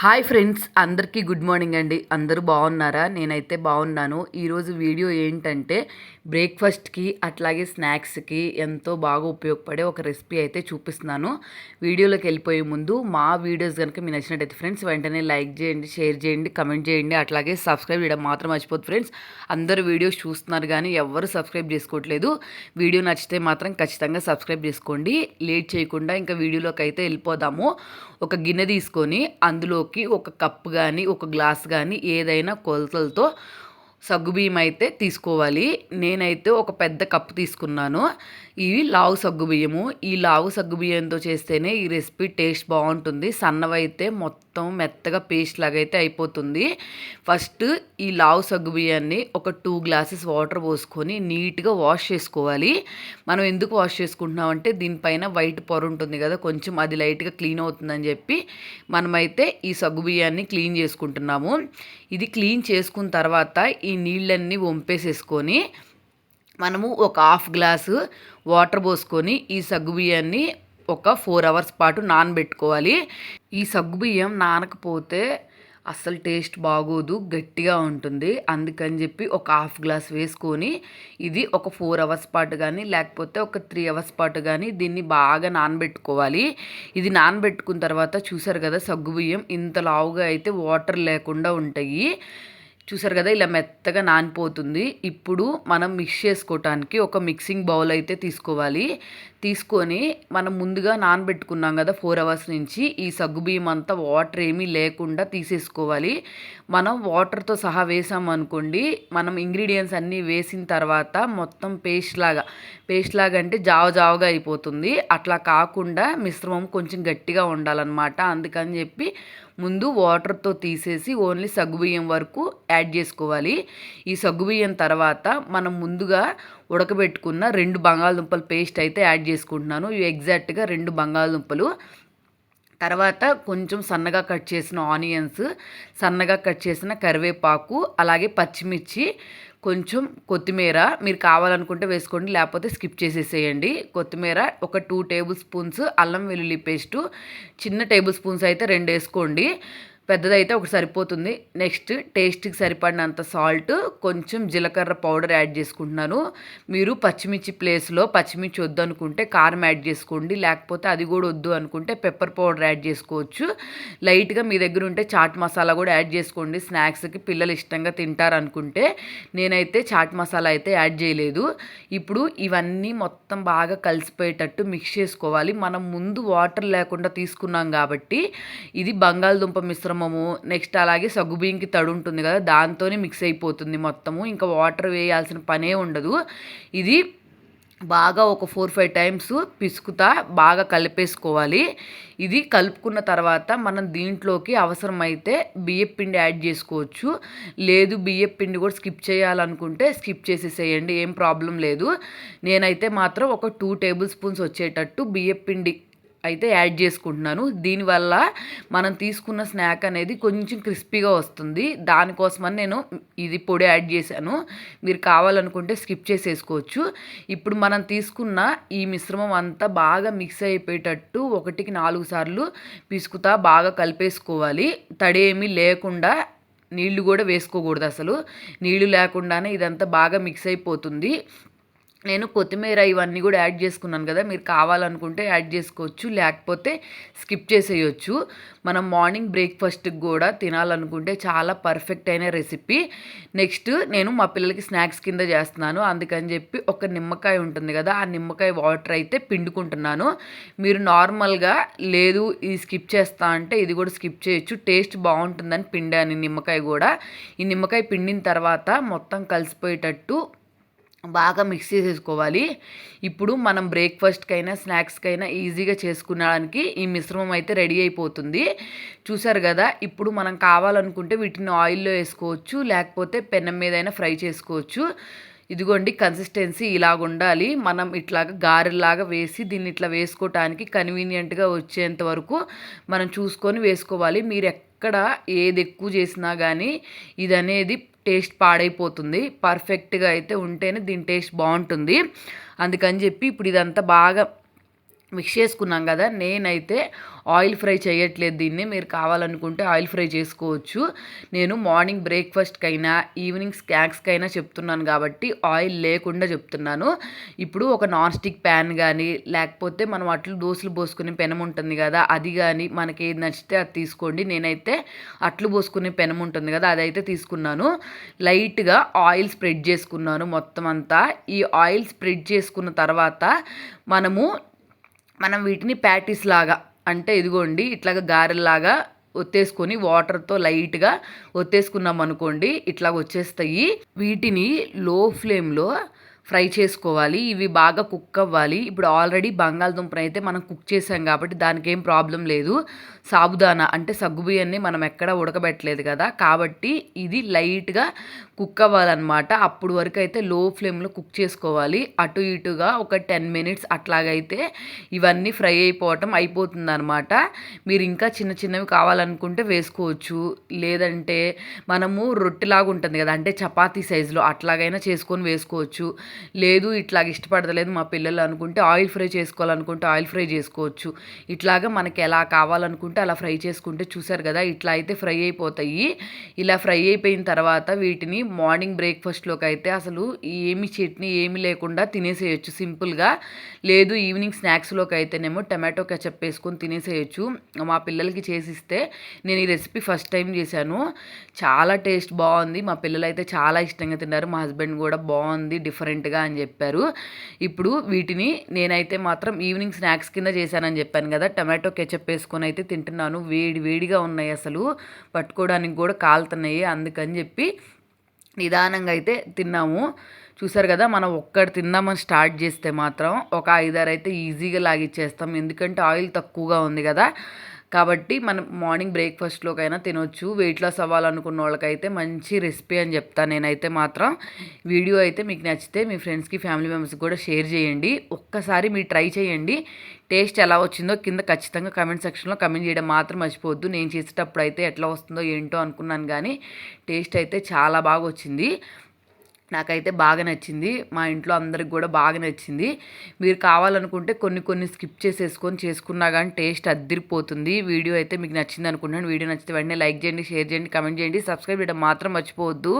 Hi friends, అందరికీ good morning అండి. అందరూ బాగున్నారా? నేనైతే బాగున్నాను. ఈరోజు వీడియో ఏంటంటే బ్రేక్ఫాస్ట్కి అట్లాగే స్నాక్స్కి ఎంతో బాగా ఉపయోగపడే ఒక రెసిపీ అయితే చూపిస్తున్నాను. వీడియోలోకి వెళ్ళిపోయే ముందు మా వీడియోస్ కనుక మీకు నచ్చినట్టయితే ఫ్రెండ్స్ వెంటనే లైక్ చేయండి, షేర్ చేయండి, కమెంట్ చేయండి, అట్లాగే సబ్స్క్రైబ్ చేయడం మాత్రం మర్చిపోద్దు ఫ్రెండ్స్. అందరూ వీడియోస్ చూస్తున్నారు కానీ ఎవరు సబ్స్క్రైబ్ చేసుకోవట్లేదు. వీడియో నచ్చితే మాత్రం ఖచ్చితంగా సబ్స్క్రైబ్ చేసుకోండి. లేట్ చేయకుండా ఇంకా వీడియోలోకి అయితే వెళ్ళిపోదాము. ఒక గిన్నె తీసుకొని అందులోకి ఒక కప్పు కానీ ఒక గ్లాస్ కానీ ఏదైనా కొలతలతో సగ్గుబియ్యం అయితే తీసుకోవాలి. నేనైతే ఒక పెద్ద కప్పు తీసుకున్నాను. ఇవి లావు సగ్గుబియ్యము. ఈ లావు సగ్గుబియ్యంతో చేస్తేనే ఈ రెసిపీ టేస్ట్ బాగుంటుంది. సన్నవైతే మొత్తం మెత్తగా పేస్ట్ లాగా అయితే అయిపోతుంది. ఫస్ట్ ఈ లావు సగ్గుబియ్యాన్ని ఒక 2 గ్లాసెస్ వాటర్ పోసుకొని నీట్గా వాష్ చేసుకోవాలి. మనం ఎందుకు వాష్ చేసుకుంటున్నామంటే దీనిపైన వైట్ పొర ఉంటుంది కదా, కొంచెం అది లైట్గా క్లీన్ అవుతుందని చెప్పి మనమైతే ఈ సగ్గుబియ్యాన్ని క్లీన్ చేసుకుంటున్నాము. ఇది క్లీన్ చేసుకున్న తర్వాత ఈ నీళ్ళన్నీ వంపేసేసుకొని మనము ఒక హాఫ్ గ్లాసు వాటర్ పోసుకొని ఈ సగ్గుబియ్యాన్ని ఒక 4 అవర్స్ పాటు నానబెట్టుకోవాలి. ఈ సగ్గుబియ్యం నానకపోతే అస్సలు టేస్ట్ బాగోదు, గట్టిగా ఉంటుంది. అందుకని చెప్పి ఒక హాఫ్ గ్లాస్ వేసుకొని ఇది ఒక 4 అవర్స్ పాటు కానీ లేకపోతే ఒక 3 అవర్స్ పాటు కానీ దీన్ని బాగా నానబెట్టుకోవాలి. ఇది నానబెట్టుకున్న తర్వాత చూసారు కదా, సగ్గుబియ్యం ఇంత లావుగా అయితే వాటర్ లేకుండా ఉంటాయి. చూసారు కదా, ఇలా మెత్తగా నానిపోతుంది. ఇప్పుడు మనం మిక్స్ చేసుకోవటానికి ఒక మిక్సింగ్ బౌల్ అయితే తీసుకోవాలి. తీసుకొని మనం ముందుగా నానబెట్టుకున్నాం కదా 4 అవర్స్ నుంచి, ఈ సగ్గుబియ్యం అంతా వాటర్ ఏమీ లేకుండా తీసేసుకోవాలి. మనం వాటర్తో సహా వేసామనుకోండి, మనం ఇంగ్రీడియంట్స్ అన్నీ వేసిన తర్వాత మొత్తం పేస్ట్ లాగా అంటే జావగా అయిపోతుంది. అట్లా కాకుండా మిశ్రమం కొంచెం గట్టిగా ఉండాలన్నమాట. అందుకని చెప్పి ముందు వాటర్తో తీసేసి ఓన్లీ సగ్గుబియ్యం వరకు యాడ్ చేసుకోవాలి. ఈ సగ్గుబియ్యం తర్వాత మనం ముందుగా ఉడకబెట్టుకున్న 2 బంగాళదుంపల పేస్ట్ అయితే యాడ్ చేసుకుంటున్నాను. ఇవి ఎగ్జాక్ట్గా 2 బంగాళదుంపలు. తర్వాత కొంచెం సన్నగా కట్ చేసిన ఆనియన్స్, సన్నగా కట్ చేసిన కరివేపాకు, అలాగే పచ్చిమిర్చి, కొంచెం కొత్తిమీర మీరు కావాలనుకుంటే వేసుకోండి, లేకపోతే స్కిప్ చేసేసేయండి. కొత్తిమీర ఒక 2 టేబుల్ స్పూన్స్, అల్లం వెల్లుల్లి పేస్టు చిన్న టేబుల్ స్పూన్స్ అయితే 2 వేసుకోండి, పెద్దదైతే ఒకటి సరిపోతుంది. నెక్స్ట్ టేస్ట్కి సరిపడినంత సాల్ట్, కొంచెం జీలకర్ర పౌడర్ యాడ్ చేసుకుంటున్నాను. మీరు పచ్చిమిర్చి ప్లేస్లో పచ్చిమిర్చి వద్దు అనుకుంటే కారం యాడ్ చేసుకోండి, లేకపోతే అది కూడా వద్దు అనుకుంటే పెప్పర్ పౌడర్ యాడ్ చేసుకోవచ్చు. లైట్గా మీ దగ్గర ఉంటే చాట్ మసాలా కూడా యాడ్ చేసుకోండి, స్నాక్స్కి పిల్లలు ఇష్టంగా తింటారు అనుకుంటే. నేనైతే చాట్ మసాలా అయితే యాడ్ చేయలేదు. ఇప్పుడు ఇవన్నీ మొత్తం బాగా కలిసిపోయేటట్టు మిక్స్ చేసుకోవాలి. మనం ముందు వాటర్ లేకుండా తీసుకున్నాం కాబట్టి ఇది బంగాళదుంప మిశ్రమం, నెక్స్ట్ అలాగే సగ్గుబియ్యంకి తడి ఉంటుంది కదా, దాంతోనే మిక్స్ అయిపోతుంది మొత్తము. ఇంకా వాటర్ వేయాల్సిన పనే ఉండదు. ఇది బాగా ఒక 4-5 టైమ్స్ పిసుకుతా బాగా కలిపేసుకోవాలి. ఇది కలుపుకున్న తర్వాత మనం దీంట్లోకి అవసరమైతే బియ్యపిండి యాడ్ చేసుకోవచ్చు. లేదు బియ్యపిండి కూడా స్కిప్ చేయాలనుకుంటే స్కిప్ చేసేసేయండి, ఏం ప్రాబ్లం లేదు. నేనైతే మాత్రం ఒక 2 టేబుల్ స్పూన్స్ వచ్చేటట్టు బియ్యపిండి అయితే యాడ్ చేసుకుంటున్నాను. దీనివల్ల మనం తీసుకున్న స్నాక్ అనేది కొంచెం క్రిస్పీగా వస్తుంది. దానికోసమని నేను ఇది పొడి యాడ్ చేశాను. మీరు కావాలనుకుంటే స్కిప్ చేసేసుకోవచ్చు. ఇప్పుడు మనం తీసుకున్న ఈ మిశ్రమం అంతా బాగా మిక్స్ అయిపోయేటట్టు 1కి 4 సార్లు పిసుకుతా బాగా కలిపేసుకోవాలి. తడేమీ లేకుండా, నీళ్లు కూడా వేసుకోకూడదు అసలు. నీళ్లు లేకుండానే ఇదంతా బాగా మిక్స్ అయిపోతుంది. నేను కొత్తిమీర ఇవన్నీ కూడా యాడ్ చేసుకున్నాను కదా, మీరు కావాలనుకుంటే యాడ్ చేసుకోవచ్చు, లేకపోతే స్కిప్ చేసేయచ్చు. మనం మార్నింగ్ బ్రేక్ఫాస్ట్కి కూడా తినాలనుకుంటే చాలా పర్ఫెక్ట్ అయిన రెసిపీ. నెక్స్ట్ నేను మా పిల్లలకి స్నాక్స్ కింద చేస్తున్నాను. అందుకని చెప్పి ఒక నిమ్మకాయ ఉంటుంది కదా, ఆ నిమ్మకాయ వాటర్ అయితే పిండుకుంటున్నాను. మీరు నార్మల్గా లేదు ఇది స్కిప్ చేస్తా అంటే ఇది కూడా స్కిప్ చేయొచ్చు, టేస్ట్ బాగుంటుందని పిండాను నిమ్మకాయ కూడా. ఈ నిమ్మకాయ పిండిన తర్వాత మొత్తం కలిసిపోయేటట్టు బాగా మిక్స్ చేసేసుకోవాలి. ఇప్పుడు మనం బ్రేక్ఫాస్ట్కైనా స్నాక్స్కైనా ఈజీగా చేసుకునడానికి ఈ మిశ్రమం అయితే రెడీ అయిపోతుంది. చూసారు కదా, ఇప్పుడు మనం కావాలనుకుంటే వీటిని ఆయిల్లో వేసుకోవచ్చు, లేకపోతే పెనం మీదైనా ఫ్రై చేసుకోవచ్చు. ఇదిగోండి కన్సిస్టెన్సీ ఇలాగ ఉండాలి. మనం ఇట్లాగా గారెలాగా వేసి దీన్ని ఇట్లా వేసుకోవటానికి కన్వీనియంట్గా వచ్చేంత వరకు మనం చూసుకొని వేసుకోవాలి. మీరు ఎక్కడ ఏది ఎక్కువ చేసినా కానీ ఇది అనేది టేస్ట్ పాడైపోతుంది. పర్ఫెక్ట్గా అయితే ఉంటేనే దీని టేస్ట్ బాగుంటుంది. అందుకని చెప్పి ఇప్పుడు ఇదంతా బాగా మిక్స్ చేసుకున్నాం కదా. నేనైతే ఆయిల్ ఫ్రై చేయట్లేదు దీన్ని. మీరు కావాలనుకుంటే ఆయిల్ ఫ్రై చేసుకోవచ్చు. నేను మార్నింగ్ బ్రేక్ఫాస్ట్కైనా ఈవినింగ్ స్నాక్స్కైనా చెప్తున్నాను కాబట్టి ఆయిల్ లేకుండా చెప్తున్నాను. ఇప్పుడు ఒక నాన్ స్టిక్ ప్యాన్ కానీ లేకపోతే మనం అట్లు దోశలు పోసుకునే పెనం ఉంటుంది కదా, అది కానీ మనకి ఏది నచ్చితే అది తీసుకోండి. నేనైతే అట్లు పోసుకునే పెనం ఉంటుంది కదా, అదైతే తీసుకున్నాను. లైట్గా ఆయిల్ స్ప్రెడ్ చేసుకున్నాను మొత్తం అంతా. ఈ ఆయిల్ స్ప్రెడ్ చేసుకున్న తర్వాత మనం వీటిని ప్యాటీస్ లాగా, అంటే ఇదిగోండి ఇట్లాగా గారెల్లాగా ఒత్తేసుకొని వాటర్తో లైట్గా ఒత్తేసుకున్నాం అనుకోండి, ఇట్లా వచ్చేస్తాయి. వీటిని లో ఫ్లేమ్లో ఫ్రై చేసుకోవాలి. ఇవి బాగా కుక్ అవ్వాలి. ఇప్పుడు ఆల్రెడీ బంగాళదుంపను అయితే మనం కుక్ చేసాం కాబట్టి దానికి ఏం ప్రాబ్లం లేదు. సాబుదానా అంటే సగ్గుబియ్యాన్ని మనం ఎక్కడ ఉడకబెట్టలేదు కదా, కాబట్టి ఇది లైట్గా కుక్ అవ్వాలన్నమాట. అప్పుడు వరకు అయితే లో ఫ్లేమ్లో కుక్ చేసుకోవాలి. అటు ఇటుగా ఒక 10 మినిట్స్ అట్లాగైతే ఇవన్నీ ఫ్రై అయిపోతుంది అనమాట. మీరు ఇంకా చిన్న చిన్నవి కావాలనుకుంటే వేసుకోవచ్చు. లేదంటే మనము రొట్టెలాగా ఉంటుంది కదా, అంటే చపాతీ సైజులో అట్లాగైనా చేసుకొని వేసుకోవచ్చు. లేదు ఇట్లాగ ఇష్టపడతలేదు మా పిల్లలు అనుకుంటే ఆయిల్ ఫ్రై చేసుకోవాలనుకుంటే ఆయిల్ ఫ్రై చేసుకోవచ్చు. ఇట్లాగా మనకి ఎలా కావాలనుకుంటే అలా ఫ్రై చేసుకుంటే, చూసారు కదా ఇట్లా అయితే ఫ్రై అయిపోతాయి. ఇలా ఫ్రై అయిపోయిన తర్వాత వీటిని మార్నింగ్ బ్రేక్ఫాస్ట్లోకి అయితే అసలు ఏమి చట్నీ ఏమి లేకుండా తినేసేయచ్చు సింపుల్గా. లేదు ఈవినింగ్ స్నాక్స్లోకి అయితేనేమో టమాటో కెచప్ వేసుకొని తినేసేయచ్చు. మా పిల్లలకి చేసిస్తే నేను ఈ రెసిపీ ఫస్ట్ టైం చేశాను. చాలా టేస్ట్ బాగుంది. మా పిల్లలు అయితే చాలా ఇష్టంగా తిన్నారు. మా హస్బెండ్ కూడా బాగుంది డిఫరెంట్గా అని చెప్పారు. ఇప్పుడు వీటిని నేనైతే మాత్రం ఈవినింగ్ స్నాక్స్ కింద చేశానని చెప్పాను కదా, టమాటో కెచప్ వేసుకొని అయితే తింటున్నాను. వేడిగా ఉన్నాయి, అసలు పట్టుకోవడానికి కూడా కాలుతున్నాయి. అందుకని చెప్పి నిదానంగా అయితే తిన్నాము. చూసారు కదా, మనం ఒక్కటి తిందామని స్టార్ట్ చేస్తే మాత్రం ఒక 5-6 అయితే ఈజీగా లాగిచ్చేస్తాం. ఎందుకంటే ఆయిల్ తక్కువగా ఉంది కదా, కాబట్టి మనం మార్నింగ్ బ్రేక్ఫాస్ట్లోకైనా తినొచ్చు. వెయిట్ లాస్ అవ్వాలనుకున్న వాళ్ళకైతే మంచి రెసిపీ అని చెప్తాను నేనైతే మాత్రం. వీడియో అయితే మీకు నచ్చితే మీ ఫ్రెండ్స్కి ఫ్యామిలీ మెంబర్స్కి కూడా షేర్ చేయండి. ఒక్కసారి మీరు ట్రై చేయండి. టేస్ట్ ఎలా వచ్చిందో కింద ఖచ్చితంగా కమెంట్ సెక్షన్లో కమెంట్ చేయడం మాత్రం మర్చిపోవద్దు. నేను చేసేటప్పుడు అయితే ఎట్లా వస్తుందో ఏంటో అనుకున్నాను, కానీ టేస్ట్ అయితే చాలా బాగా వచ్చింది. నాకైతే బాగా నచ్చింది. మా ఇంట్లో అందరికి కూడా బాగా నచ్చింది. మీరు కావాలనుకుంటే కొన్ని స్కిప్ చేసేసుకొని చేసుకున్నా కానీ టేస్ట్ అద్దిరిపోతుంది. వీడియో అయితే మీకు నచ్చింది అనుకుంటున్నాను. వీడియో నచ్చితే వెంటనే లైక్ చేయండి, షేర్ చేయండి, కమెంట్ చేయండి, సబ్స్క్రైబ్ చేయడం మాత్రం మర్చిపోవద్దు.